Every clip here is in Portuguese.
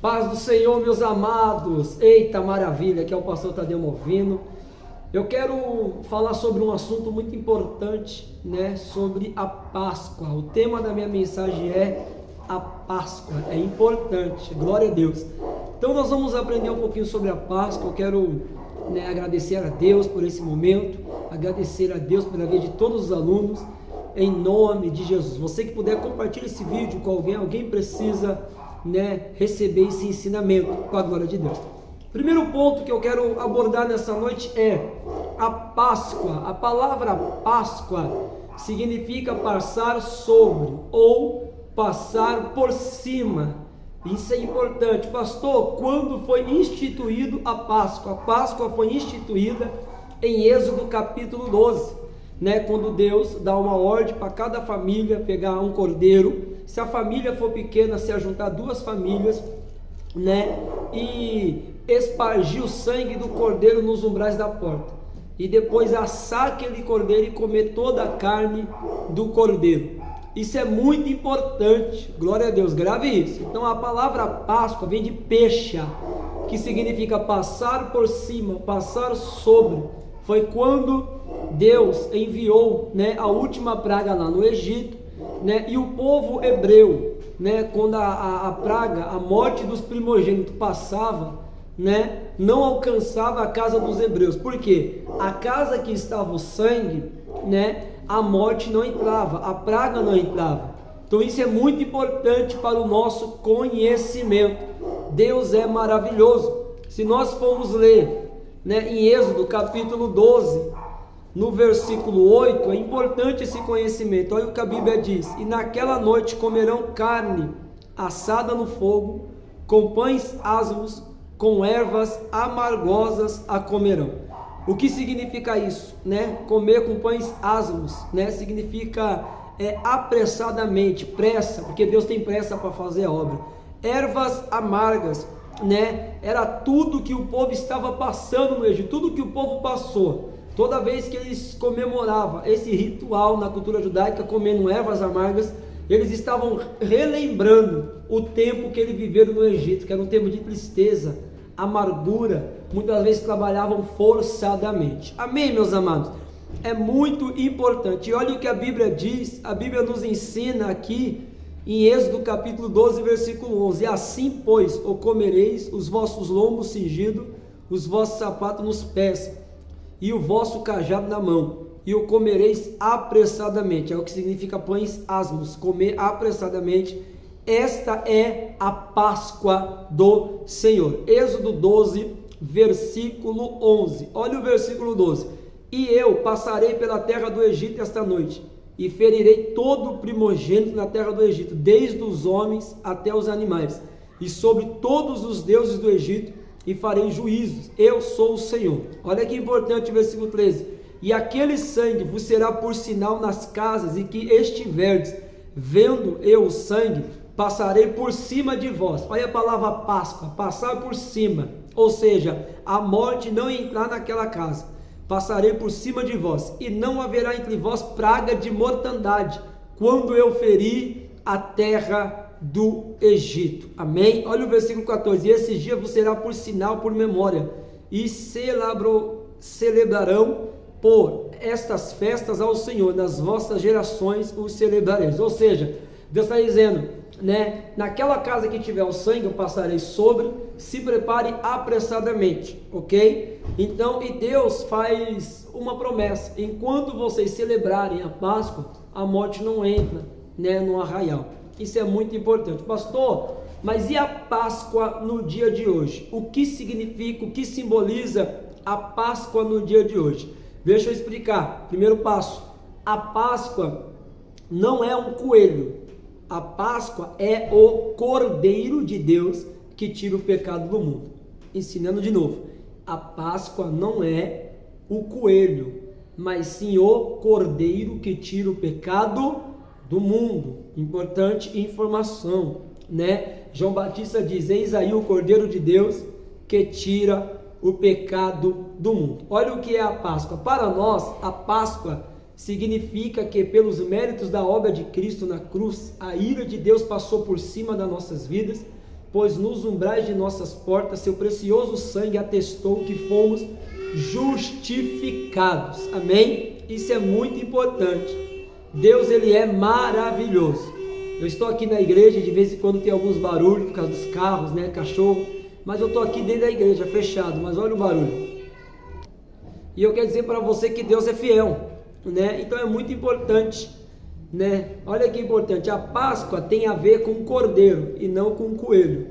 Paz do Senhor, meus amados. Eita maravilha, que é o pastor Tadeu Movino. Eu quero falar sobre um assunto muito importante, sobre a Páscoa. O tema da minha mensagem é a Páscoa. É importante, glória a Deus. Então nós vamos aprender um pouquinho sobre a Páscoa. Eu quero agradecer a Deus por esse momento, agradecer a Deus pela vida de todos os alunos, em nome de Jesus. Você que puder, compartilhar esse vídeo com alguém precisa receber esse ensinamento com a glória de Deus. Primeiro ponto que eu quero abordar nessa noite é a Páscoa. A palavra Páscoa significa passar sobre ou passar por cima. Isso é importante. Pastor, quando foi instituído a Páscoa? A Páscoa foi instituída em Êxodo capítulo 12, quando Deus dá uma ordem para cada família pegar um cordeiro. Se a família for pequena, se ajuntar duas famílias, e espargir o sangue do cordeiro nos umbrais da porta, e depois assar aquele cordeiro e comer toda a carne do cordeiro. Isso é muito importante, glória a Deus, grave isso. Então a palavra Páscoa vem de pesha, que significa passar por cima, passar sobre. Foi quando Deus enviou a última praga lá no Egito, e o povo hebreu, quando a praga, a morte dos primogênitos passava, não alcançava a casa dos hebreus. Por quê? A casa que estava o sangue, a morte não entrava, a praga não entrava. Então isso é muito importante para o nosso conhecimento. Deus é maravilhoso. Se nós formos ler em Êxodo capítulo 12, no versículo 8, é importante esse conhecimento. Olha o que a Bíblia diz: e naquela noite comerão carne assada no fogo, com pães asmos, com ervas amargosas a comerão. O que significa isso? Comer com pães asmos, significa apressadamente, pressa, porque Deus tem pressa para fazer a obra. Ervas amargas, era tudo que o povo estava passando no Egito, tudo que o povo passou. Toda vez que eles comemoravam esse ritual na cultura judaica, comendo ervas amargas, eles estavam relembrando o tempo que eles viveram no Egito, que era um tempo de tristeza, amargura. Muitas vezes trabalhavam forçadamente. Amém, meus amados? É muito importante. E olha o que a Bíblia diz. A Bíblia nos ensina aqui em Êxodo capítulo 12, versículo 11: e assim, pois, o comereis, os vossos lombos cingidos, os vossos sapatos nos pés, e o vosso cajado na mão, e o comereis apressadamente. É o que significa pães asmos, comer apressadamente. Esta é a Páscoa do Senhor. Êxodo 12, versículo 11. Olha o versículo 12: e eu passarei pela terra do Egito esta noite, e ferirei todo o primogênito na terra do Egito, desde os homens até os animais, e sobre todos os deuses do Egito, e farei juízos. Eu sou o Senhor. Olha que importante o versículo 13: e aquele sangue vos será por sinal nas casas em que estiverdes. Vendo eu o sangue, passarei por cima de vós. Olha a palavra Páscoa, passar por cima, ou seja, a morte não entrar naquela casa. Passarei por cima de vós, e não haverá entre vós praga de mortandade, quando eu ferir a terra do Egito. Amém? Olha o versículo 14: e esses dias vos será por sinal, por memória, e celebrarão por estas festas ao Senhor, nas vossas gerações os celebrareis. Ou seja, Deus está dizendo, naquela casa que tiver o sangue eu passarei sobre, se prepare apressadamente, ok? Então, e Deus faz uma promessa: enquanto vocês celebrarem a Páscoa, a morte não entra no arraial. Isso é muito importante. Pastor, mas e a Páscoa no dia de hoje? O que significa, o que simboliza a Páscoa no dia de hoje? Deixa eu explicar. Primeiro passo: a Páscoa não é um coelho. A Páscoa é o Cordeiro de Deus que tira o pecado do mundo. Ensinando de novo: a Páscoa não é o coelho, mas sim o Cordeiro que tira o pecado do mundo. Importante informação, João Batista diz: eis aí o Cordeiro de Deus que tira o pecado do mundo. Olha o que é a Páscoa. Para nós, a Páscoa significa que pelos méritos da obra de Cristo na cruz, a ira de Deus passou por cima das nossas vidas, pois nos umbrais de nossas portas seu precioso sangue atestou que fomos justificados. Amém? Isso é muito importante. Deus, ele é maravilhoso. Eu estou aqui na igreja, de vez em quando tem alguns barulhos por causa dos carros, né, cachorro, mas eu estou aqui dentro da igreja, fechado, mas olha o barulho. E eu quero dizer para você que Deus é fiel, né? Então é muito importante, né? Olha que importante, a Páscoa tem a ver com o cordeiro e não com o coelho.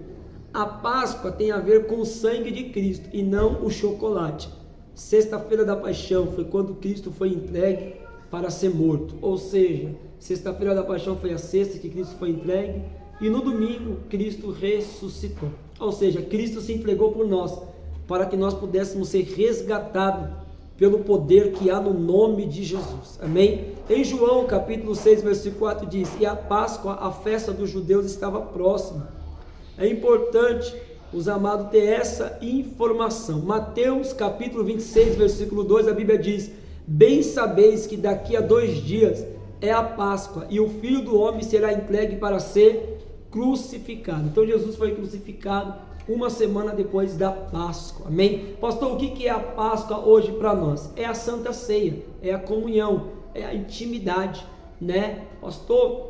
A Páscoa tem a ver com o sangue de Cristo e não o chocolate. Sexta-feira da Paixão foi quando Cristo foi entregue para ser morto, ou seja, sexta-feira da Paixão foi a sexta que Cristo foi entregue, e no domingo Cristo ressuscitou, ou seja, Cristo se entregou por nós, para que nós pudéssemos ser resgatados pelo poder que há no nome de Jesus, amém? Em João capítulo 6, versículo 4 diz, e a Páscoa, a festa dos judeus, estava próxima. É importante, os amados, ter essa informação. Mateus capítulo 26, versículo 2, a Bíblia diz, bem sabeis que daqui a 2 dias é a Páscoa, e o Filho do Homem será entregue para ser crucificado. Então Jesus foi crucificado uma semana depois da Páscoa, amém? Pastor, o que é a Páscoa hoje para nós? É a Santa Ceia, é a comunhão, é a intimidade, né? Pastor,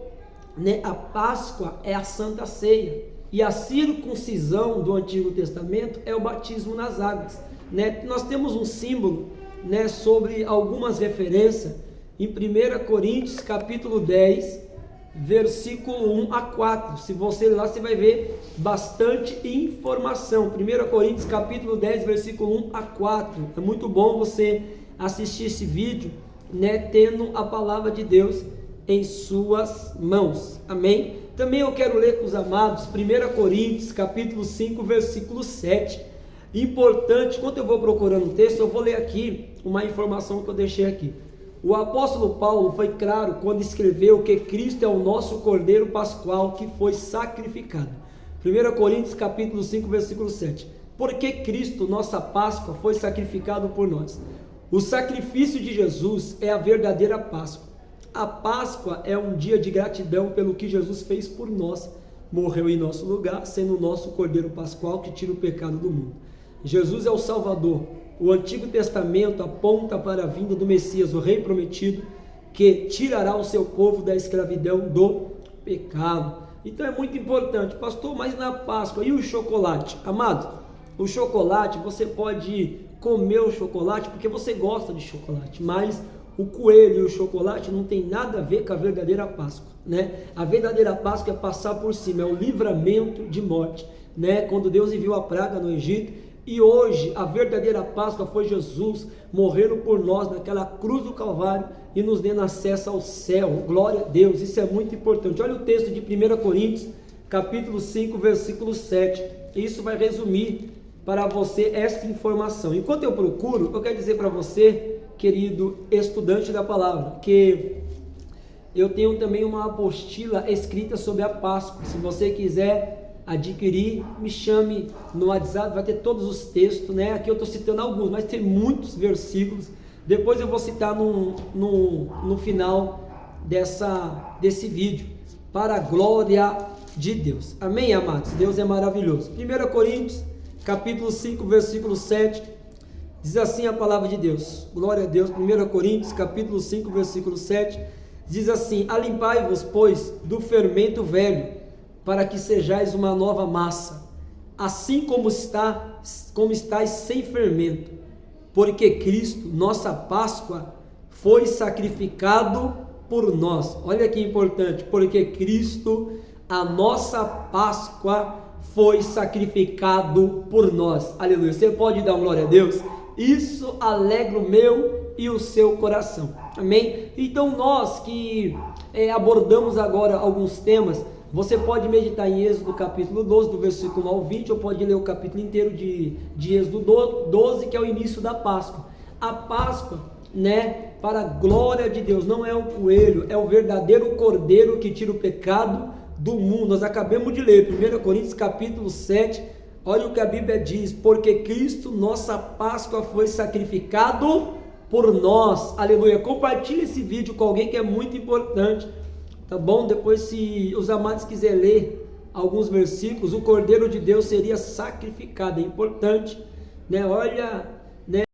né? A Páscoa é a Santa Ceia, e a circuncisão do Antigo Testamento é o batismo nas águas, né? Nós temos um símbolo, né, sobre algumas referências em 1 Coríntios capítulo 10, versículo 1 a 4, se você ler lá você vai ver bastante informação. 1 Coríntios capítulo 10, versículo 1 a 4, é muito bom você assistir esse vídeo, né, tendo a palavra de Deus em suas mãos, amém? Também eu quero ler com os amados 1 Coríntios capítulo 5, versículo 7, importante. Enquanto eu vou procurando o texto, eu vou ler aqui uma informação que eu deixei aqui. O apóstolo Paulo foi claro quando escreveu que Cristo é o nosso Cordeiro Pascual que foi sacrificado. 1 Coríntios capítulo 5, versículo 7. Porque Cristo, nossa Páscoa, foi sacrificado por nós. O sacrifício de Jesus é a verdadeira Páscoa. A Páscoa é um dia de gratidão pelo que Jesus fez por nós. Morreu em nosso lugar, sendo o nosso Cordeiro Pascual que tira o pecado do mundo. Jesus é o Salvador. O Antigo Testamento aponta para a vinda do Messias, o Rei prometido, que tirará o seu povo da escravidão do pecado. Então é muito importante, pastor, mas na Páscoa, e o chocolate? Amado, o chocolate, você pode comer o chocolate porque você gosta de chocolate, mas o coelho e o chocolate não tem nada a ver com a verdadeira Páscoa, né? A verdadeira Páscoa é passar por cima, é o livramento de morte, né? Quando Deus enviou a praga no Egito. E hoje a verdadeira Páscoa foi Jesus morrendo por nós naquela cruz do Calvário e nos dando acesso ao céu. Glória a Deus, isso é muito importante. Olha o texto de 1 Coríntios capítulo 5, versículo 7. Isso vai resumir para você esta informação. Enquanto eu procuro, eu quero dizer para você, querido estudante da palavra, que eu tenho também uma apostila escrita sobre a Páscoa. Se você quiser adquirir, me chame no WhatsApp, vai ter todos os textos, né? Aqui eu estou citando alguns, mas tem muitos versículos. Depois eu vou citar no final desse vídeo, para a glória de Deus. Amém, amados? Deus é maravilhoso. 1 Coríntios, capítulo 5, versículo 7, diz assim a palavra de Deus. Glória a Deus. 1 Coríntios, capítulo 5, versículo 7, diz assim: alimpai-vos, pois, do fermento velho, para que sejais uma nova massa, assim como estáis sem fermento, porque Cristo, nossa Páscoa, foi sacrificado por nós. Olha que importante, porque Cristo, a nossa Páscoa, foi sacrificado por nós. Aleluia. Você pode dar glória a Deus? Isso alegra o meu e o seu coração. Amém? Então nós que abordamos agora alguns temas, você pode meditar em Êxodo capítulo 12, do versículo 1 ao 20, ou pode ler o capítulo inteiro de Êxodo 12, que é o início da Páscoa. A Páscoa, né, para a glória de Deus, não é o coelho, é o verdadeiro cordeiro que tira o pecado do mundo. Nós acabamos de ler 1 Coríntios capítulo 7, olha o que a Bíblia diz: porque Cristo, nossa Páscoa, foi sacrificado por nós. Aleluia. Compartilhe esse vídeo com alguém que é muito importante. Tá bom? Depois, se os amados quiserem ler alguns versículos, o Cordeiro de Deus seria sacrificado. É importante, né? Olha, né?